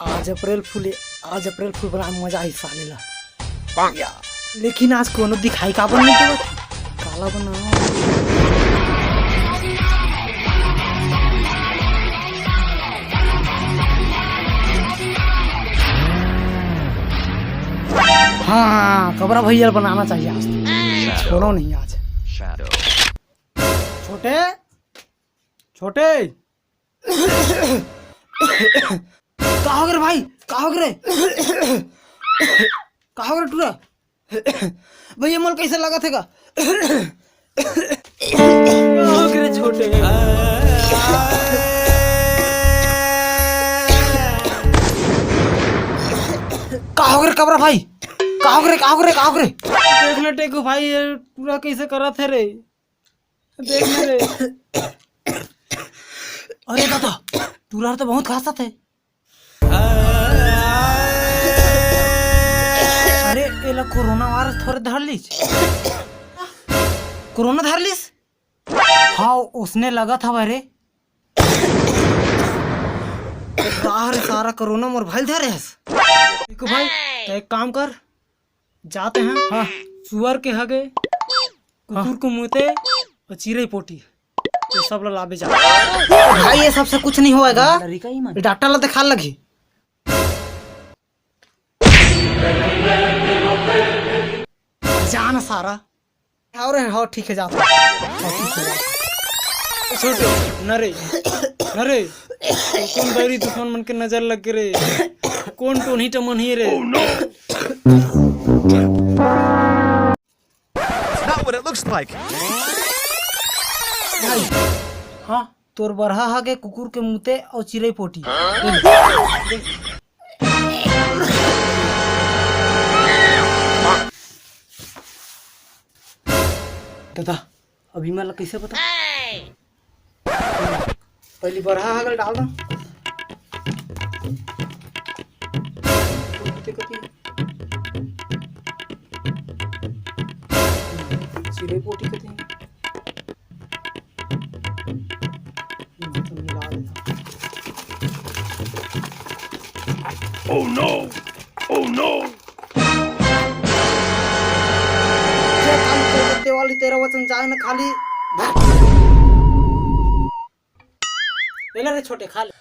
आज अप्रैल फूल बड़ा मजा ही सालेला या लेकिन आज कोनो दिखाई का बन नहीं देवत काला बना। हाँ कबरा भैया बनाना चाहिए आज, छोड़ो नहीं आज। छोटे छोटे कहा हो गए भाई, कहा हो गए टूरा भैया मन कैसे लगा थे का छोटे कहा हो गए कबरा भाई, कहा हो गए देखना टेको भाई ये पूरा कैसे करा थे रे, देखना रे। अरे दादा टूरा तो बहुत खासा थे। अरे एला कोरोना वायरस थोड़े धर लीस, कोरोना धर लीस। हाँ उसने लगा था भाई सारा कोरोना मोर भाई धरे देखो भाई तो एक काम कर जाते हैं। हाँ सुअर के हगे कुकुर को मुँहते और चिड़ै पोटी ये सब लोग लाभे जा भाई, ये सबसे कुछ नहीं होएगा, डॉक्टर ला दिखा लगी। जाना सारा और हाँ ठीक है जाता छोटे नरे नरे कौन बैरी दुश्मन मन के नजर लग के रे, कौन टोनी टमन ही रे। Not what it looks like. हाँ तोर बरहा हागे कुकुर के मुते और चिड़ै पोटी। दादा अभी मला कैसे पता, पहली बरहा हागल डाल दो चिड़ै पोटी कथी Oh no! Oh no! वाली तेरा वचन जाए ना खाली ले रे छोटे खा ले।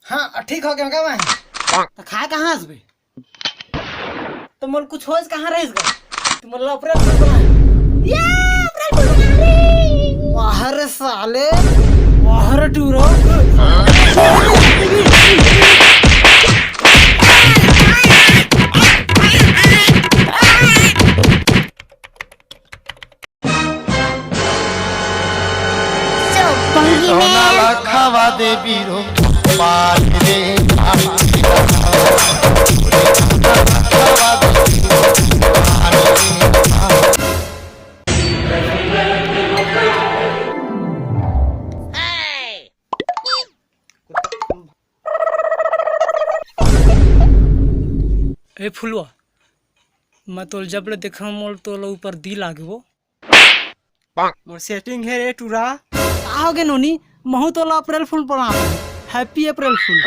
हाँ ठीक हो गया क्या मैं तो खाए कहाँ हंसबे तो मोल कुछ होज कहाँ रह गए तुम मोल अप्रैल फूल बना ये अप्रैल फूल बना रे वाहर साले वाहर टूरो सोनाला खावा दे बीरो बात रे ए फुलवा मैं तो जब ले देखा मोल तो ऊपर दी लागे वो मोर सेटिंग है रे टूरा आओगे नोनी महू तो अप्रैल फूल बना हैप्पी अप्रैल फूल।